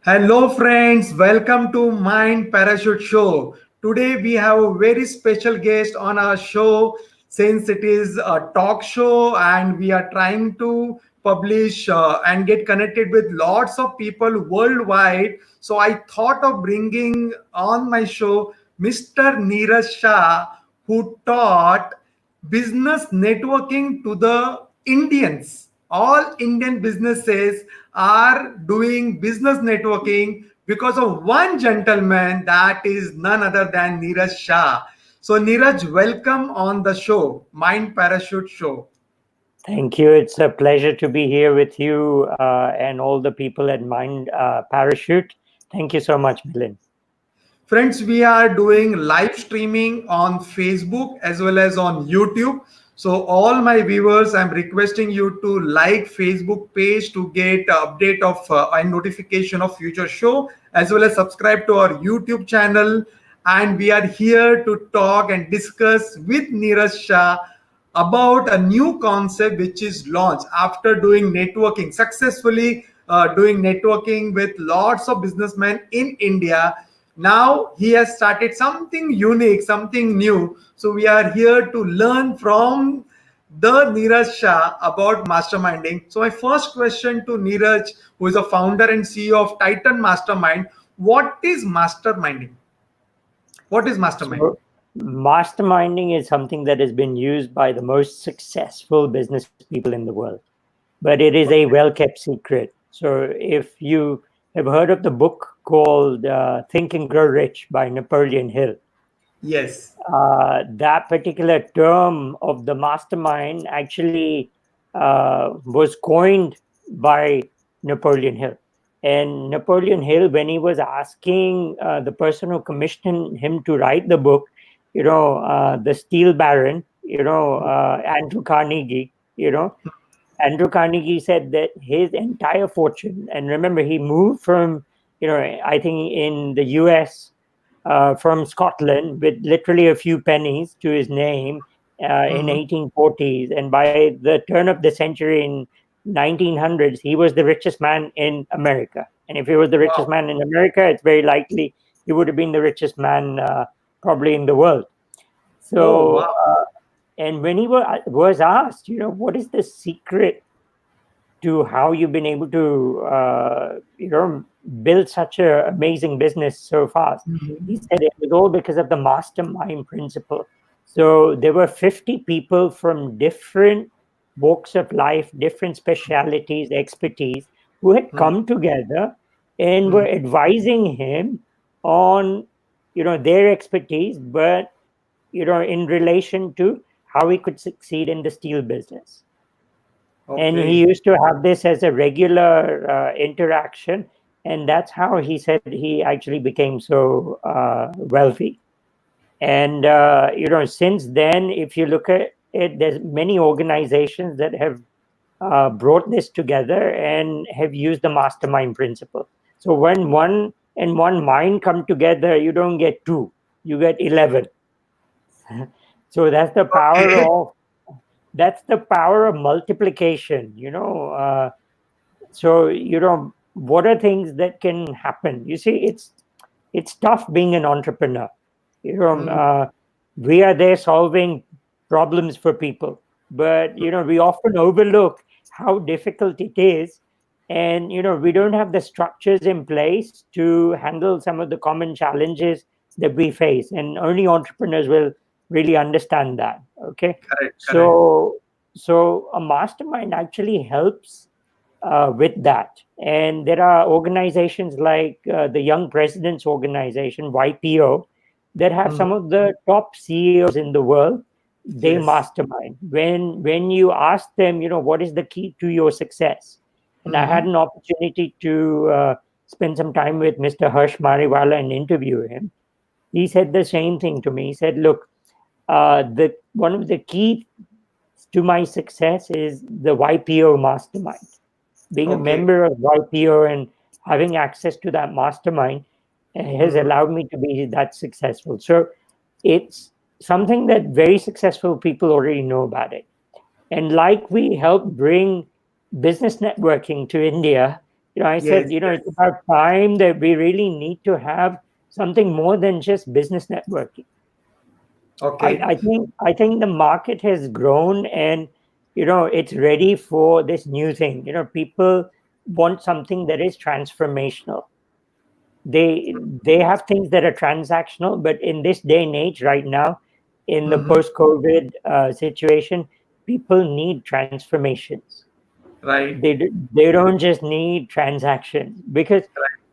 Hello, friends. Welcome to Mind Parachute Show. Today, we have a very special guest on our show since it is a talk show and we are trying to publish and get connected with lots of people worldwide. So, I thought of bringing on my show Mr. Neeraj Shah, who taught business networking to the Indians. All Indian businesses are doing business networking because of one gentleman that is none other than Neeraj Shah. So, Neeraj, welcome on the show, Mind Parachute Show. Thank you. It's a pleasure to be here with you and all the people at Mind Parachute. Thank you so much, Milind. Friends, we are doing live streaming on Facebook as well as on YouTube. So all my viewers, I'm requesting you to like Facebook page to get update of and notification of future show, as well as subscribe to our YouTube channel. And we are here to talk and discuss with Neeraj Shah about a new concept which is launched after doing networking successfully, doing networking with lots of businessmen in India. Now he has started something unique, something new. So we are here to learn from the Neeraj Shah about masterminding. So my first question to Neeraj, who is a founder and CEO of Titan Mastermind, what is masterminding? What is mastermind? So, masterminding is something that has been used by the most successful business people in the world, but it is a well kept secret. So, if you have heard of the book called Think and Grow Rich by Napoleon Hill, Yes. that particular term of the mastermind actually was coined by Napoleon Hill. And Napoleon Hill, when he was asking the person who commissioned him to write the book, the steel baron, Andrew Carnegie, Andrew Carnegie said that his entire fortune, and remember, he moved from, I think in the US from Scotland with literally a few pennies to his name in Mhm. 1840s, and by the turn of the century in 1900s, he was the richest man in America. And if he was the richest Wow. man in America, it's very likely he would have been the richest man probably in the world. Oh, So, wow. and when he was asked, what is the secret to how you've been able to build such an amazing business so fast. He Mhm. said it was all because of the mastermind principle. So there were 50 people from different walks of life, different specialities, expertise, who had Mhm. come together and were Mhm. advising him on their expertise, but in relation to how he could succeed in the steel business. And he Okay. used to have this as a regular interaction, and that's how he said he actually became so wealthy. And since then, if you look at it, there's many organizations that have brought this together and have used the mastermind principle. So when one and one mind come together, you don't get two, you get 11. So Okay. that's the power of multiplication. So what are things that can happen? You see, it's tough being an entrepreneur. you know Mhm. uh, we are there solving problems for people, but we often overlook how difficult it is. And we don't have the structures in place to handle some of the common challenges that we face, and only entrepreneurs will really understand that. Okay. Correct. Correct. So so a mastermind actually helps with that. And there are organizations like the Young Presidents Organization, YPO, that have Mhm. some of the top CEOs in the world. They Yes. mastermind. When you ask them, what is the key to your success? And I had Mhm. an opportunity to spend some time with Mr. Harsh Mariwala and interview him. He said the same thing to me. He said, "Look, the one of the key to my success is the YPO mastermind. Being a Okay. member of YPO and having access to that mastermind has Mhm. allowed me to be that successful." So it's something that very successful people already know about it. And like we help bring business networking to India, I said, Yes, it's yes. about time that we really need to have something more than just business networking. Okay. I think the market has grown, and it's ready for this new thing. People want something that is transformational. They have things that are transactional, but in this day and age, right now, in the Mm-hmm. post-COVID situation, people need transformations. Right. They don't just need transactions, because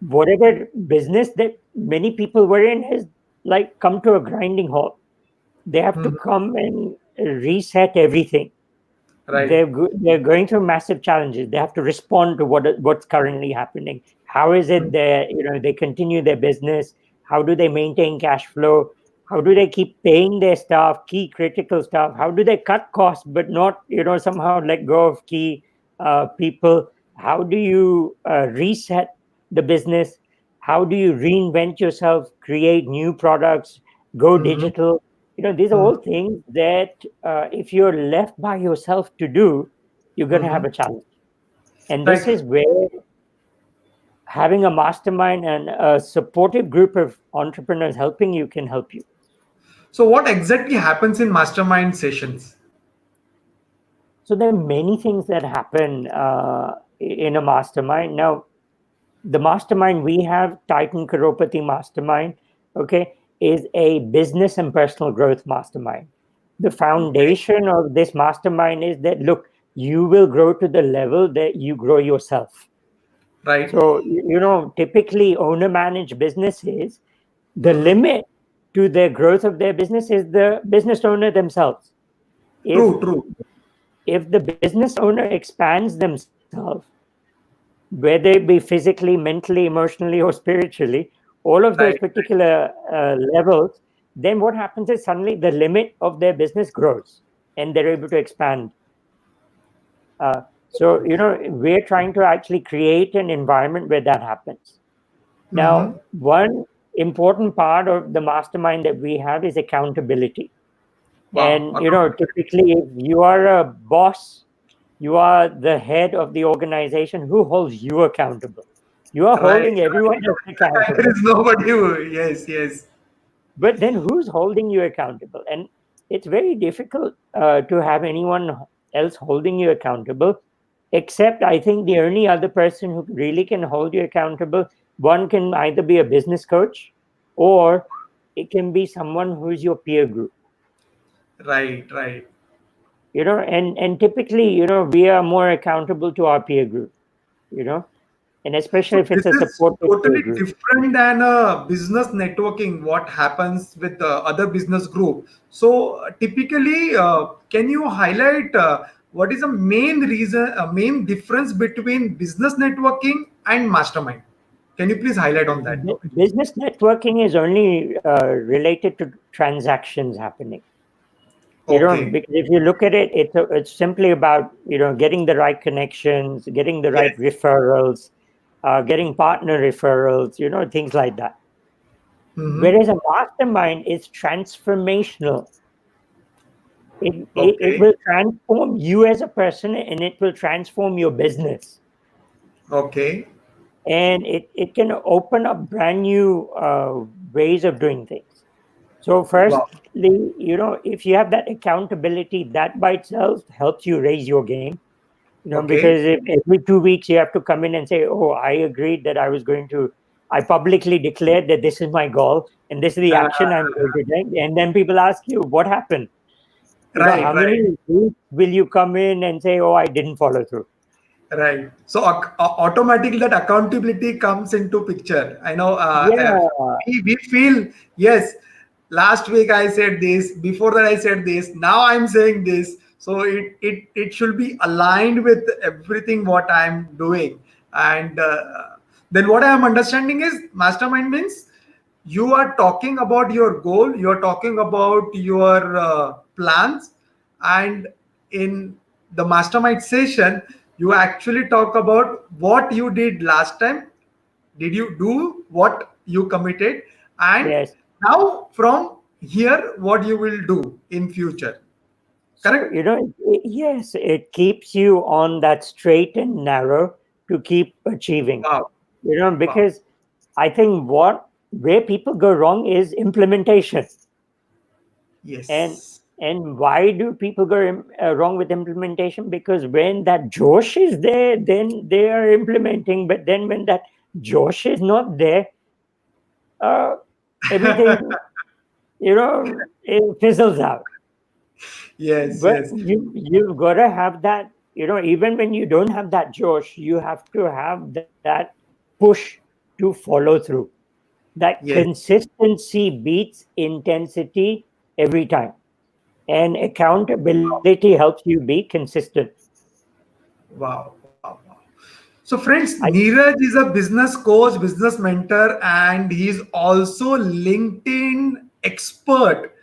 whatever business that many people were in has like come to a grinding halt. They have to Mhm. come and reset everything. Right. They're going through massive challenges. They have to respond to what's currently happening. How is it Mhm. that they continue their business? How do they maintain cash flow? How do they keep paying their staff, key critical staff? How do they cut costs but not somehow let go of key people? How do you reset the business? How do you reinvent yourself, create new products, go Mhm. digital? These are Mhm. all things that if you're left by yourself to do, you're going to have Mhm. a challenge. And this Right. is where having a mastermind and a supportive group of entrepreneurs helping you can help you. So, what exactly happens in mastermind sessions? So there are many things that happen in a mastermind. Now, the mastermind we have, Titan Karopati Mastermind, okay, is a business and personal growth mastermind. The Okay. foundation of this mastermind is that, look, you will grow to the level that you grow yourself. Right. So, typically owner managed businesses, the Mhm. limit to their growth of their business is the business owner themselves. If True. True. if the business owner expands themselves, whether it be physically, mentally, emotionally, or spiritually, all of those Right. particular levels, then what happens is suddenly the limit of their business grows and they're able to expand. So, we're trying to actually create an environment where that happens. Now, Mm-hmm. one important part of the mastermind that we have is accountability. Wow. And, typically, if you are a boss, you are the head of the organization, who holds you accountable? You are Right. holding everyone else Right. There accountable. is nobody who. Yes. Yes. But then who's holding you accountable? And it's very difficult to have anyone else holding you accountable, except I think the only other person who really can hold you accountable, one can either be a business coach, or it can be someone who's your peer group. Right. Right. And typically, we are more accountable to our peer group, you know and especially So if this it's a is supportive peer totally group. different than business networking. What happens with other business group? So typically, can you highlight what is the main reason, main difference between business networking and mastermind? Can you please highlight on that topic? Business networking is only related to transactions happening. Okay. Because if you look at it, it's simply about getting the right connections, getting the right Yes. referrals, getting partner referrals, things like that. Mm-hmm. Whereas a mastermind is transformational. It Okay. will transform you as a person, and it will transform your business, Okay. and it can open up brand new ways of doing things. So Wow. firstly, if you have that accountability, that by itself helps you raise your game. Okay. Because if every 2 weeks you have to come in and say, "Oh, I agreed that I publicly declared that this is my goal and this is the Uh, action I'm going to take," and then people ask you, "What happened?" right. How Right. many weeks will you come in and say, "Oh, I didn't follow through"? Right. So automatically that accountability comes into picture. I know Yeah, we feel, yes, last week I said this, before that I said this, now I'm saying this. So it should be aligned with everything what I'm doing. And then what I am understanding is mastermind means you are talking about your goal, you are talking about your plans, and in the mastermind session you actually talk about what you did last time, did you do what you committed, and yes. now from here what you will do in future. So, Correct. yes, it keeps you on that straight and narrow to keep achieving. Wow. Wow. Because I think where people go wrong is implementation. And Yes. and why do people go wrong with implementation? Because when that Josh is there, then they are implementing. But then when that Josh is not there, uh, everything it fizzles out. Yes. But Yes. you've got to have that. Even when you don't have that Josh, you have to have that push to follow through. That Yes. consistency beats intensity every time, and accountability helps you be consistent. Wow. Wow. Wow. So, friends, I Neeraj is a business coach, business mentor, and he's also LinkedIn expert.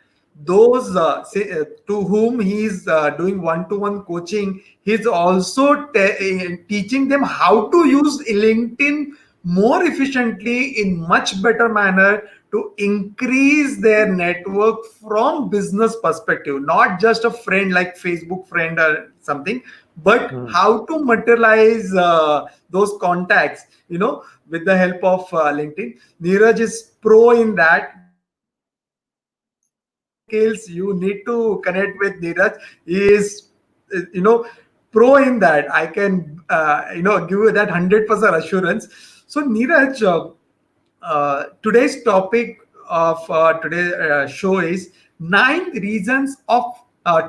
Those to whom he's doing one-to-one coaching, he's also teaching them how to use LinkedIn more efficiently in much better manner to increase their network from business perspective, not just a friend like Facebook friend or something, but Hmm. how to materialize those contacts, with the help of LinkedIn. Neeraj is pro in that. Those who are looking for LinkedIn skills, you need to connect with Neeraj. He is, you know pro in that. I can give you that 100% assurance. So Neeraj, today's topic of today's show is 9 reasons of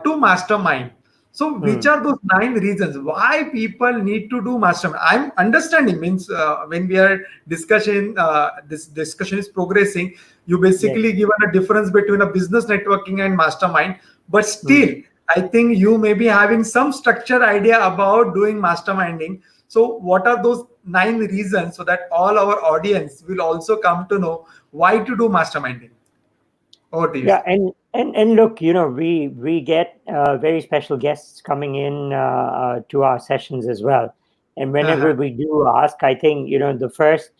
to mastermind. So, which Hmm. are those 9 reasons why people need to do mastermind? I'm understanding means when we are discussing, this discussion is progressing. You Yes. basically given a difference between a business networking and mastermind, but Hmm. still, I think you may be having some structured idea about doing masterminding. So, what are those 9 reasons so that all our audience will also come to know why to do masterminding? Over to you. Yeah, and look, we get very special guests coming in to our sessions as well. And Uh-huh. whenever we do ask, I think the first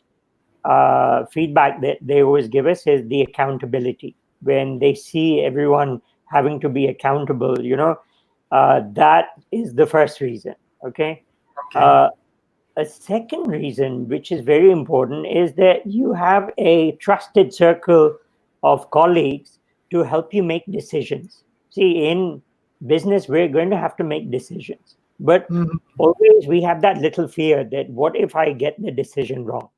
feedback that they always give us is the accountability. When they see everyone having to be accountable, that is the first reason. Okay. Okay. Uh, a second reason, which is very important, is that you have a trusted circle of colleagues to help you make decisions. See, in business, we're going to have to make decisions, but Mhm. always we have that little fear that what if I get the decision wrong?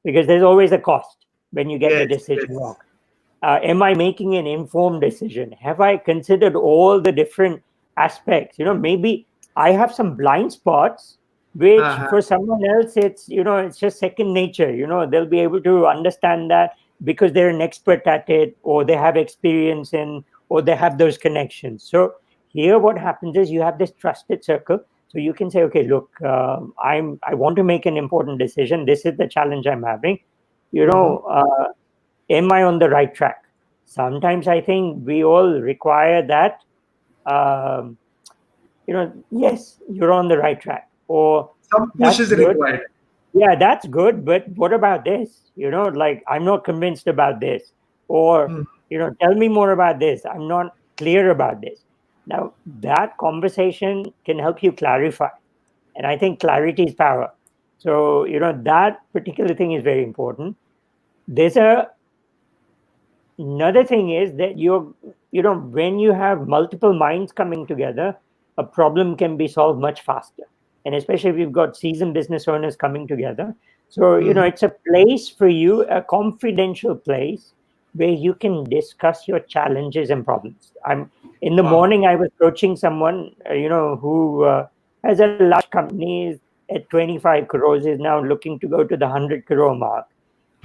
Because there's always a cost when you get the Yes. decision wrong. Yes. Am I making an informed decision? Have I considered all the different aspects? Maybe I have some blind spots, which Uh-huh. for someone else, it's just second nature. They'll be able to understand that because they're an expert at it, or they have experience in, or they have those connections. So here, what happens is you have this trusted circle. So you can say, okay, look, I want to make an important decision. This is the challenge I'm having. You Mhm. know, uh, am I on the right track? Sometimes I think we all require that. Um, yes, you're on the right track, or Some push that's is good. required. Yeah, that's good, but what about this? Like I'm not convinced about this, or Mhm. tell me more about this. I'm not clear about this. Now, that conversation can help you clarify, and I think clarity is power. So that particular thing is very important. There's another thing is that when you have multiple minds coming together, a problem can be solved much faster, and especially if you've got seasoned business owners coming together. So Mhm. it's a place for you, a confidential place where you can discuss your challenges and problems. I'm In the Wow. morning I was coaching someone who has a large company at 25 crores, is now looking to go to the 100 crore mark.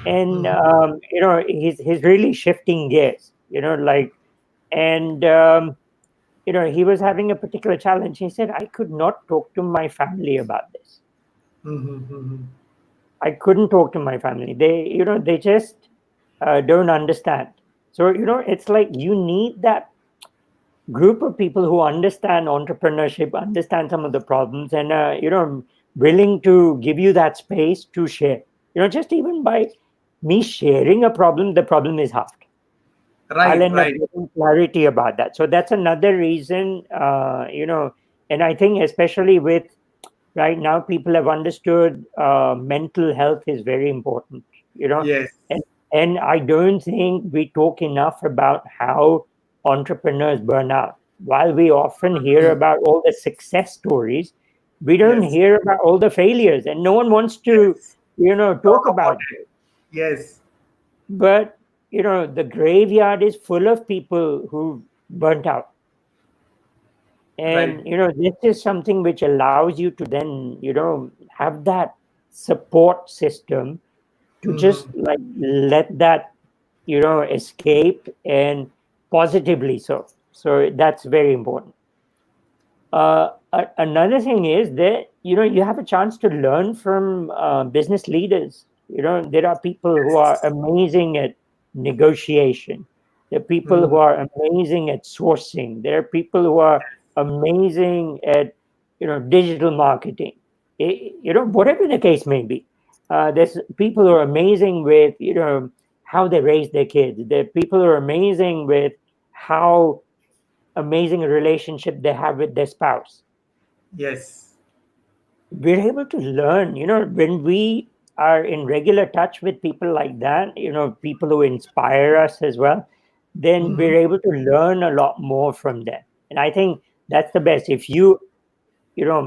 And Mhm. he's really shifting gears, and he was having a particular challenge. He said, I could not talk to my family about this. Mhm. Mhm. I couldn't talk to my family. They just don't understand. So it's like you need that group of people who understand entrepreneurship, understand some of the problems, and willing to give you that space to share. Just even by me sharing a problem, the problem is halved. I'll Right. end up Right. getting clarity about that. So that's another reason, and I think especially with right now people have understood mental health is very important, you know. Yes. And I don't think we talk enough about how entrepreneurs burn out. While we often hear about all the success stories, we don't Yes. hear about all the failures, and no one wants to, Yes. talk Talk about about it. it. Yes. But the graveyard is full of people who burnt out. Right. And this is something which allows you to then have that support system to just Hmm. like let that escape, and positively so that's very important. Another thing is that you have a chance to learn from business leaders. There are people who are Yes. amazing at negotiation. There are people who Hmm. are amazing at sourcing. There are people who are amazing at digital marketing. Whatever the case may be. There's people who are amazing with how they raise their kids. There are people who are amazing with how amazing relationship they have with their spouse. Yes. We're able to learn, when we are in regular touch with people like that, people who inspire us as well, then Hmm. we're able to learn a lot more from them. And I think that's the best. If you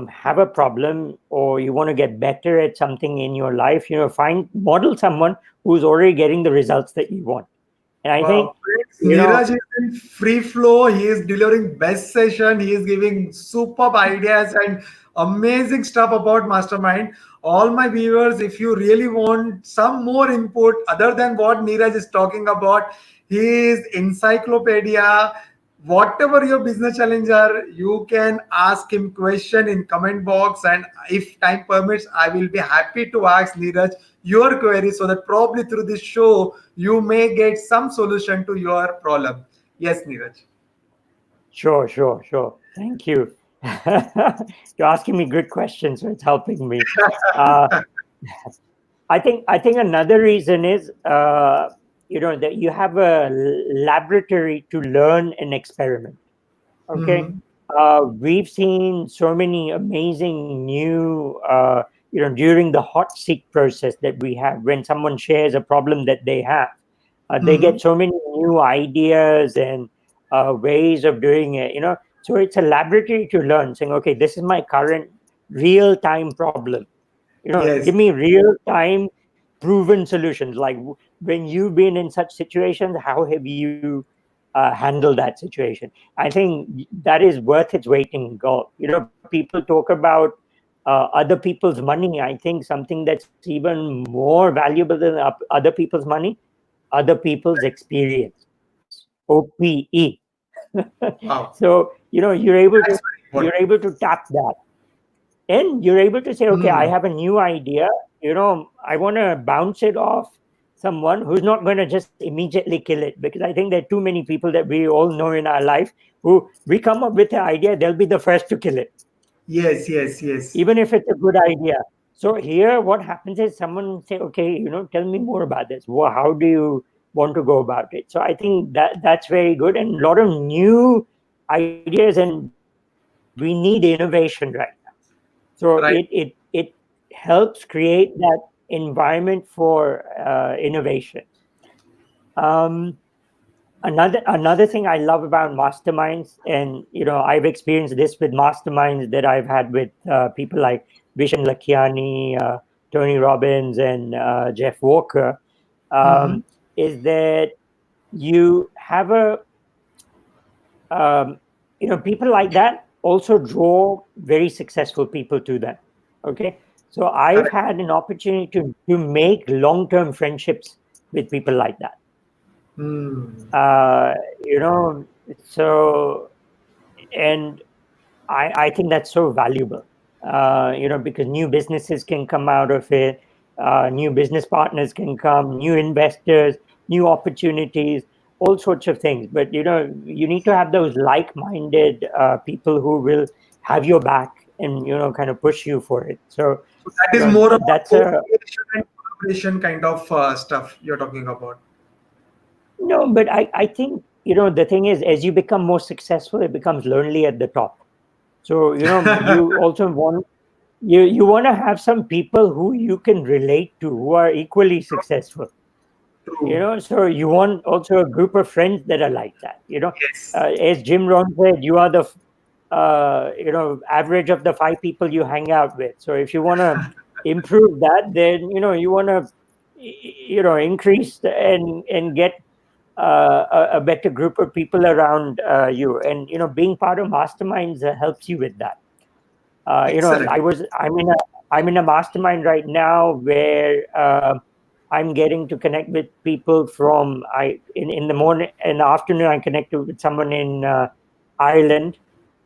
have a problem or you want to get better at something in your life, find model someone who's already getting the results that you want. And I think Wow. Friends, you know Neeraj is in free flow. He is delivering best session. He is giving superb ideas and amazing stuff about Mastermind. All my viewers, if you really want some more input other than what Neeraj is talking about, his encyclopedia, whatever your business challenge are, you can ask him question in comment box, and if time permits, I will be happy to ask Neeraj your query, so that probably through this show you may get some solution to your problem. Yes, Neeraj. Sure. Thank you. You're asking me good questions, so it's helping me. Uh, I think another reason is that you have a laboratory to learn and experiment. Okay, Hmm. we've seen so many amazing new during the hot seat process that we have when someone shares a problem that they have. They Hmm. get so many new ideas and ways of doing it. So it's a laboratory to learn, saying, okay, this is my current real time problem. Give Yes. me real time proven solutions. Like when you've been in such situations, how have you handled that situation? I think that is worth its weight in gold. People talk about other people's money. I think something that's even more valuable than other people's money, other people's experience. OPE. Wow. So That's very you're important. able to tap that, and you're able to say, okay, I Hmm. have a new idea. I want to bounce it off someone who's not going to just immediately kill it, because I think there are too many people that we all know in our life who we come up with an idea, they'll be the first to kill it, Yes. Yes. Yes. even if it's a good idea. So here what happens is someone say, okay, tell me more about this. How do you want to go about it? So I think that's very good, and a lot of new ideas, and we need innovation right now. So it Right. helps create that environment for innovation. Um, another thing I love about masterminds, and I've experienced this with masterminds that I've had with people like Vishen Lakhiani, Tony Robbins, and Jeff Walker, Hmm. um, is that you have a um, people like that also draw very successful people to them. Okay, so I've Correct. had an opportunity to make long-term friendships with people like that. Hmm. uh, you know so and I think that's so valuable, because new businesses can come out of it, new business partners can come, new investors, new opportunities, all sorts of things. But you need to have those like-minded people who will have your back and kind of push you for it. So So that is more about that's a co-creation and collaboration kind of stuff you're talking about. no, but I think the thing is, as you become more successful, it becomes lonely at the top. So you also want you want to have some people who you can relate to, who are equally successful. True. So you want also a group of friends that are like that. Yes. As Jim Rohn said, you are the average of the five people you hang out with. So if you want to improve that, then you want to increase and get a better group of people around you, and being part of masterminds helps you with that. Excellent. I'm in a mastermind right now where I'm getting to connect with people from I in the morning. In the afternoon I connected with someone in Ireland.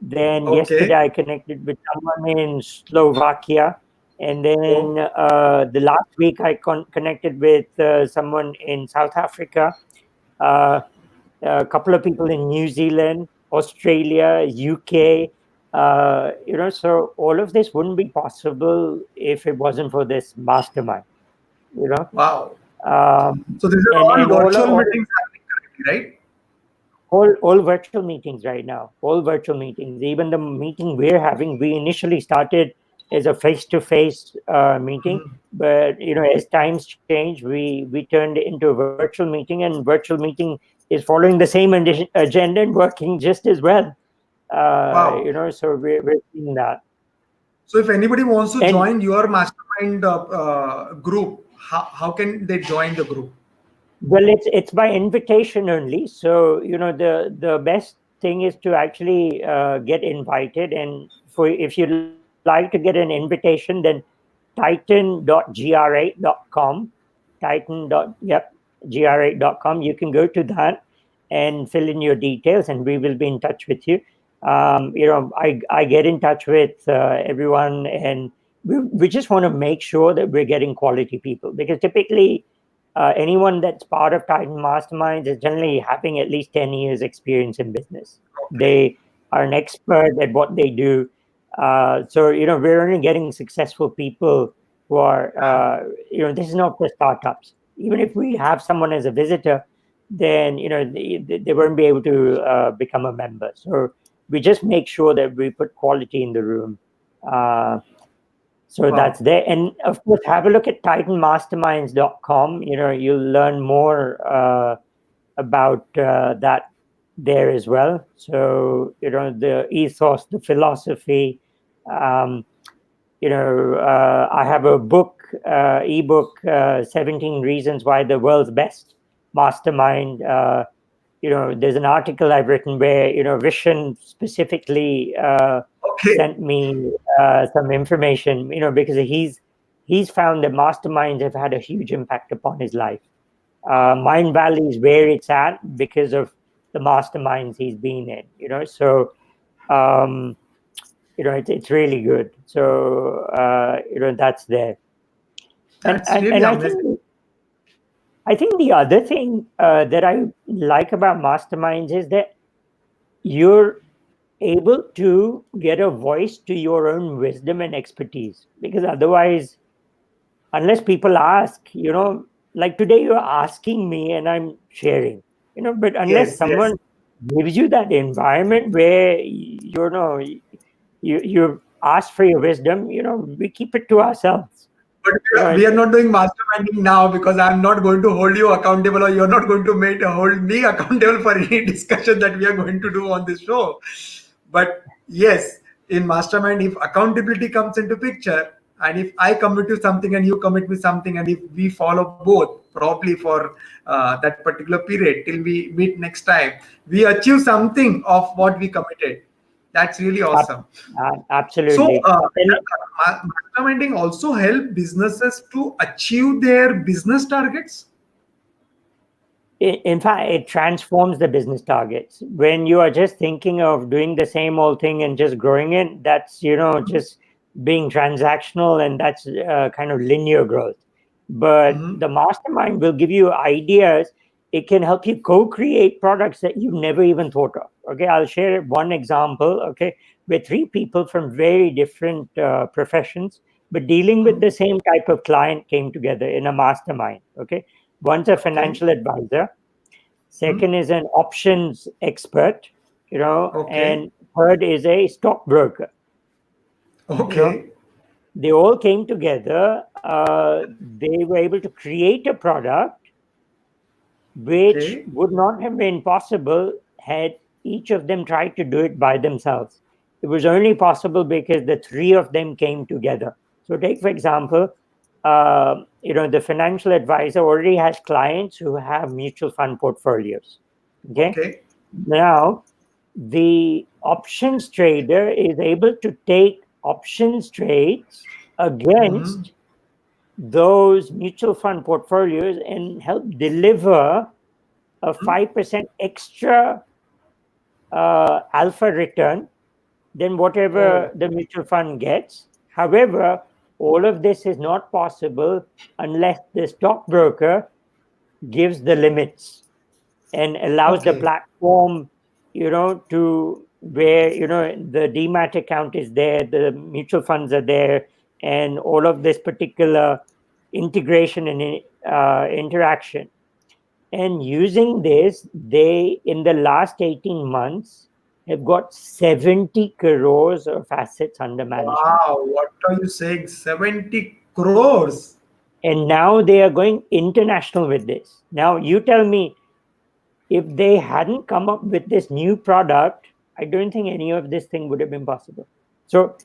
Then Okay. yesterday I connected with someone in Slovakia, and then Oh, the last week I connected with someone in South Africa, uh, a couple of people in New Zealand, Australia, UK. So all of this wouldn't be possible if it wasn't for this mastermind. You know, wow. um, So these are and all all virtual all meetings happening currently, right? all virtual meetings right now. All virtual meetings. Even the meeting we're having, we initially started as a face-to-face meeting, Mhm. but as times change, we turned it into a virtual meeting, and virtual meeting is following the same agenda and working just as well. Wow. So we're seeing that. So if anybody wants to And join your mastermind group, how can they join the group? well, it's by invitation only. So the best thing is to actually get invited. And for if you'd like to get an invitation, then titan.gra.com, gra.com. You can go to that and fill in your details, and we will be in touch with you. I get in touch with everyone, and we just want to make sure that we're getting quality people, because typically anyone that's part of Titan Masterminds is generally having at least 10 years experience in business. Okay. They are an expert at what they do. So we're only getting successful people who are this is not for startups. Even if we have someone as a visitor, then they won't be able to become a member. So we just make sure that we put quality in the room. Uh, so that's Wow. there. And of course, have a look at titanmasterminds.com. You'll learn more about that there as well. So, the ethos, the philosophy. Um, I have a book, ebook, 17 Reasons Why the World's Best Mastermind. There's an article I've written where Vishen specifically Okay. sent me some information. Because he's found that masterminds have had a huge impact upon his life. Mind Valley is where it's at because of the masterminds he's been in. So um, it's really good. So that's there. And That's and really and amazing. I think the other thing that I like about masterminds is that you're able to get a voice to your own wisdom and expertise, because otherwise, unless people ask, like today you're asking me and I'm sharing, but unless Yes, yes. someone gives you that environment where you ask for your wisdom, we keep it to ourselves. But you know we it, are not doing masterminding now because I'm not going to hold you accountable, or you're not going to hold me accountable for any discussion that we are going to do on this show. But yes, in mastermind, if accountability comes into picture, and if I commit to something and you commit me something, and if we follow both probably for that particular period till we meet next time, we achieve something of what we committed. That's really ab- awesome. So, absolutely. And masterminding also help businesses to achieve their business targets. in fact, it transforms the business targets. When you are just thinking of doing the same old thing and just growing it, that's just being transactional, and that's kind of linear growth. But Mhm. the mastermind will give you ideas. It can help you co-create products that you've never even thought of. Okay, I'll share one example. Okay, where three people from very different professions, but dealing with Mhm. the same type of client, came together in a mastermind. Okay, one's a Okay. financial advisor, Mhm. second is an options expert, Okay. and third is a stockbroker. you know Okay. They all came together. They were able to create a product which Okay. would not have been possible had each of them tried to do it by themselves. It was only possible because the three of them came together. So, take for example, the financial advisor already has clients who have mutual fund portfolios. Okay, Okay. now the options trader is able to take options trades Mm-hmm. against those mutual fund portfolios and help deliver a 5% extra alpha return than whatever Oh, the mutual fund gets. However, all of this is not possible unless the stockbroker gives the limits and allows the okay. platform, to where, the demat account is there, the mutual funds are there, and all of this particular integration and interaction. And using this, they, in the last 18 months, have got 70 crores of assets under management. Wow, what are you saying? 70 crores. And now they are going international with this. Now, you tell me, if they hadn't come up with this new product, I don't think any of this thing would have been possible. So,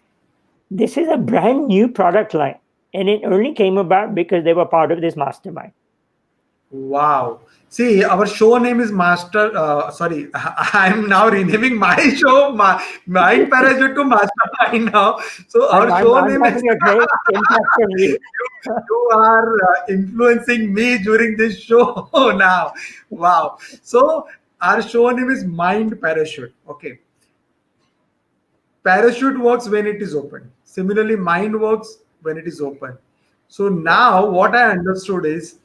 this is a brand new product line. And it only came about because they were part of this mastermind. Wow. See, our show name is Master. Sorry, I'm now renaming my show, Mind Parachute to Mastermind now. So I'm, our I'm, show I'm name is having a great impact on you. you are influencing me during this show now. Wow. So our show name is Mind Parachute. Okay. Parachute works when it is open. Similarly, mind works when it is open. So Yeah. now what I understood is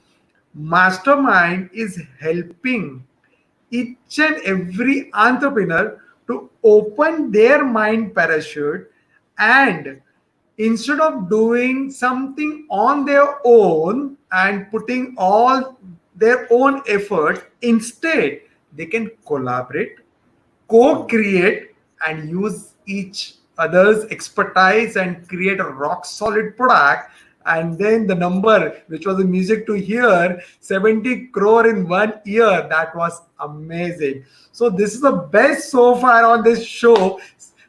Mastermind is helping each and every entrepreneur to open their mind parachute, and instead of doing something on their own and putting all their own effort, instead they can collaborate, Mm. co-create, and use each other's expertise and create a rock solid product. And then the number which was a music to hear, 70 crore in 1 year, that was amazing. So this is the best so far on this show.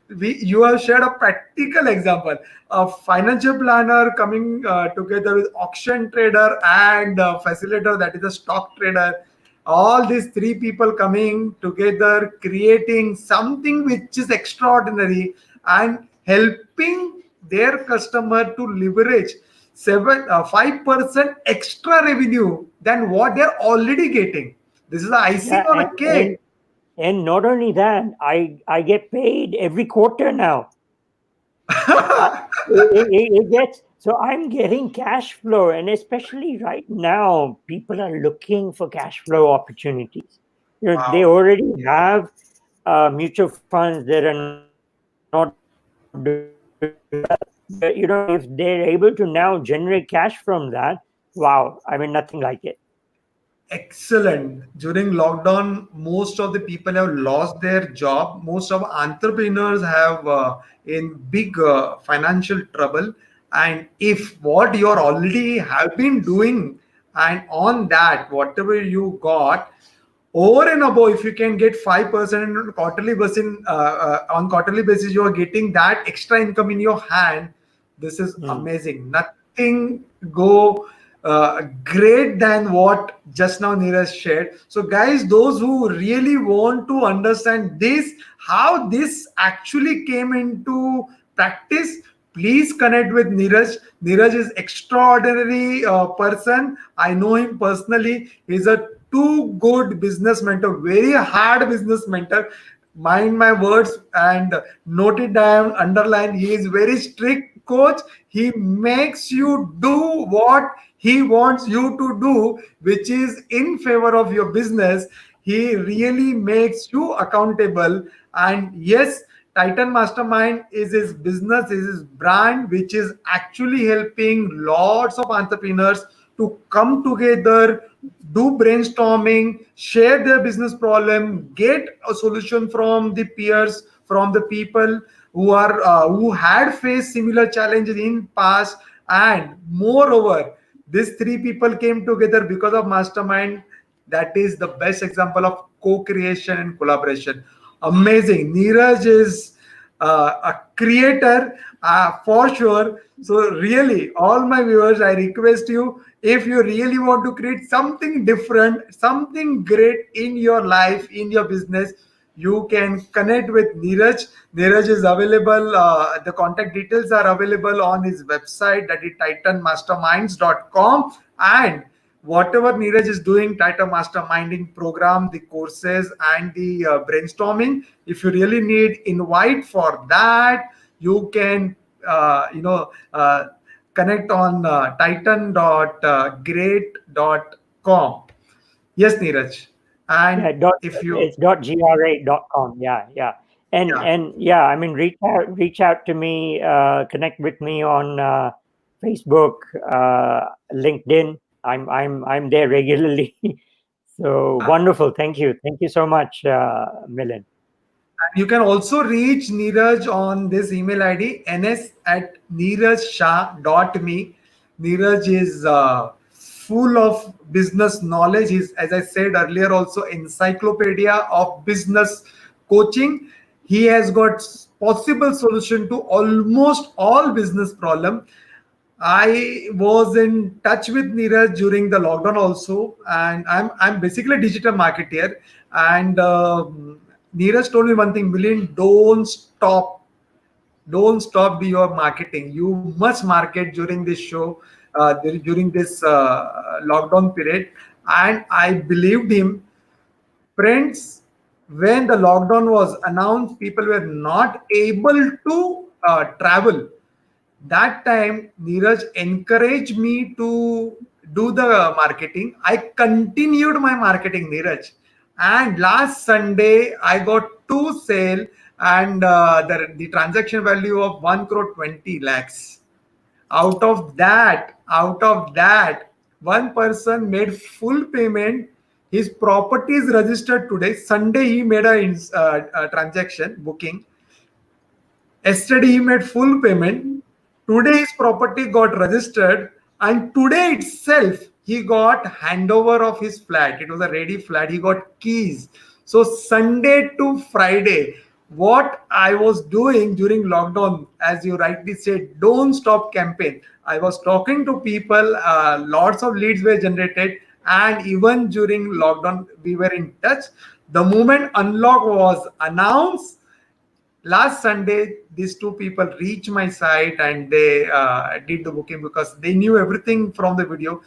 You have shared a practical example, a financial planner coming together with auction trader and facilitator, that is a stock trader. All these three people coming together, creating something which is extraordinary and helping their customer to leverage 5% extra revenue than what they're already getting. This is the icing Yeah, on and, a cake. and and not only that, I get paid every quarter now. I, it gets, so I'm getting cash flow, and especially right now, people are looking for cash flow opportunities. They Wow. already have mutual funds that are not doing well, but if they're able to now generate cash from that, wow! I mean, nothing like it. Excellent. During lockdown, most of the people have lost their job. Most of entrepreneurs have in big financial trouble. And if what you are already have been doing, and on that, whatever you got, over and above, if you can get 5% on quarterly basis, on quarterly basis, you are getting that extra income in your hand. This is Hmm. amazing. Nothing go great than what just now Neeraj shared. So, guys, those who really want to understand this, how this actually came into practice, please connect with Neeraj. Neeraj is extraordinary person. I know him personally. He's a too good business mentor, very hard business mentor. Mind my words and note it down, underline. He is very strict coach. He makes you do what he wants you to do, which is in favor of your business. He really makes you accountable. And yes, Titan Mastermind is his business, is his brand, which is actually helping lots of entrepreneurs to come together, do brainstorming, share their business problem, get a solution from the peers, from the people who had faced similar challenges in past, and moreover, these three people came together because of Mastermind. That is the best example of co-creation and collaboration. Amazing. Neeraj is a creator for sure. So really, all my viewers, I request you, if you really want to create something different, something great in your life, in your business, you can connect with Neeraj. Neeraj is available. The contact details are available on his website, that is titanmasterminds.com. And whatever Neeraj is doing, Titan Masterminding program, the courses and the brainstorming, if you really need invite for that, you can, connect on titan.great.com. Yes, Neeraj. Yeah, And if you, it's .gra.com. Yeah, yeah. yeah. And yeah, I mean, reach out to me, connect with me on Facebook, LinkedIn. I'm there regularly. So wonderful. Thank you so much, Milind. And you can also reach Neeraj on this email ID, ns@neerajshah.me. Neeraj is full of business knowledge. He's, as I said earlier, also encyclopedia of business coaching. He has got possible solution to almost all business problem. I was in touch with Neeraj during the lockdown also, and I'm basically a digital marketer. And Neeraj told me one thing: Miliind, don't stop your marketing. You must market during this show, during this lockdown period. And I believed him. Friends, when the lockdown was announced, people were not able to travel. That time Neeraj encouraged me to do the marketing. I continued my marketing, Neeraj, and last Sunday I got two sale, and the transaction value of 1 crore 20 lakhs. Out of that, one person made full payment. His property is registered today. Sunday he made a transaction booking. Yesterday he made full payment. Today his property got registered, and today itself he got handover of his flat. It was a ready flat. He got keys. So Sunday to Friday, what I was doing during lockdown, as you rightly said, don't stop campaign. I was talking to people. Lots of leads were generated, and even during lockdown we were in touch. The moment unlock was announced, last Sunday, these two people reached my site and they did the booking because they knew everything from the video.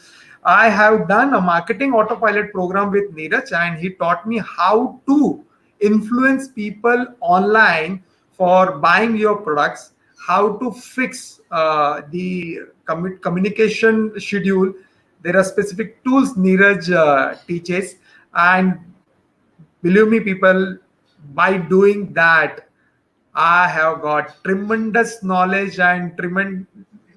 I have done a marketing autopilot program with Neeraj, and he taught me how to influence people online for buying your products, how to fix the communication schedule. There are specific tools Neeraj teaches, and believe me, people, by doing that, I have got tremendous knowledge and tremendous,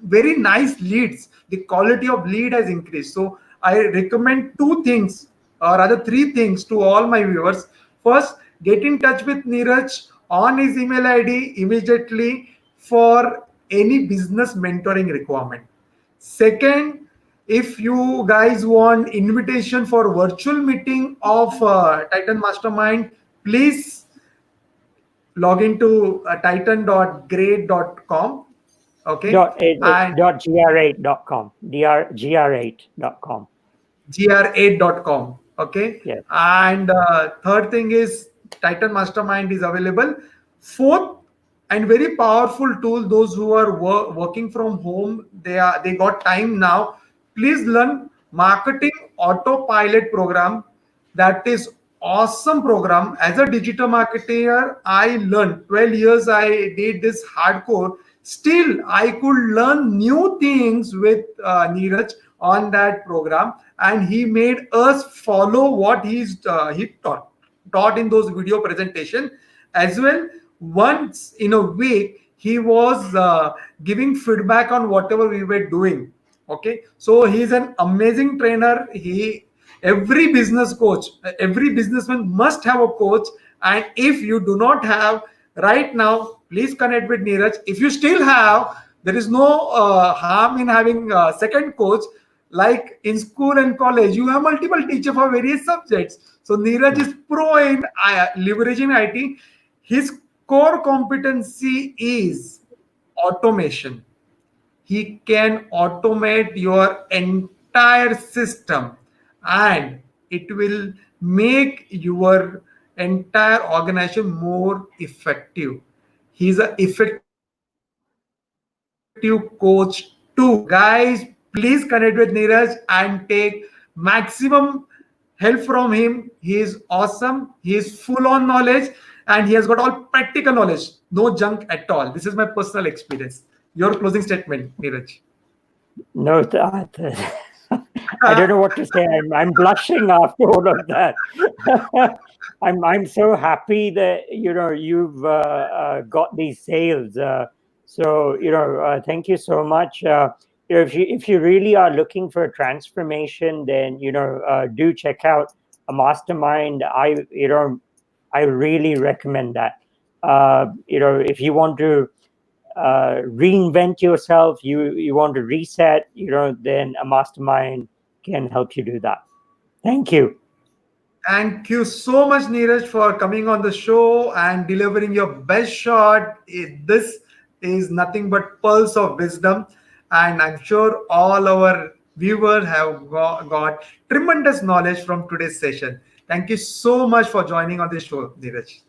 very nice leads. The quality of lead has increased. So I recommend two things, or rather three things, to all my viewers. First, get in touch with Neeraj on his email ID immediately for any business mentoring requirement. Second, if you guys want invitation for virtual meeting of Titan Mastermind, please log into titan.great.com. Okay. It's And .gra8.com. Gra8.com. gr8.com. Okay. Yes. And third thing is Titan Mastermind is available. Fourth, and very powerful tool, those who are working from home, they got time now. Please learn marketing autopilot program. That is awesome program. As a digital marketer, I learned 12 years. I did this hardcore. Still I could learn new things with Neeraj on that program, and he made us follow what he taught in those video presentation as well. Once in a week he was giving feedback on whatever we were doing. Okay, so he's an amazing trainer. He Every business coach, every businessman must have a coach, and if you do not have right now, please connect with Neeraj. If you still have, there is no harm in having a second coach. Like in school and college, you have multiple teachers for various subjects. So Neeraj is pro in leveraging IT. His core competency is automation. He can automate your entire system, and it will make your entire organization more effective. He's an effective coach too. So guys, please connect with Neeraj and take maximum help from him. He is awesome. He is full on knowledge, and he has got all practical knowledge. No junk at all. This is my personal experience. Your closing statement, Neeraj. No, I don't know what to say. I'm blushing after all of that. I'm so happy that you've got these sales. So thank you so much. If you really are looking for a transformation, then do check out a mastermind. I really recommend that. If you want to reinvent yourself, you want to reset, then a mastermind can help you do that. Thank you. Thank you so much, Neeraj, for coming on the show and delivering your best shot. This is nothing but pearls of wisdom, and I'm sure all our viewers have got tremendous knowledge from today's session. Thank you so much for joining on this show, Neeraj. Thank you.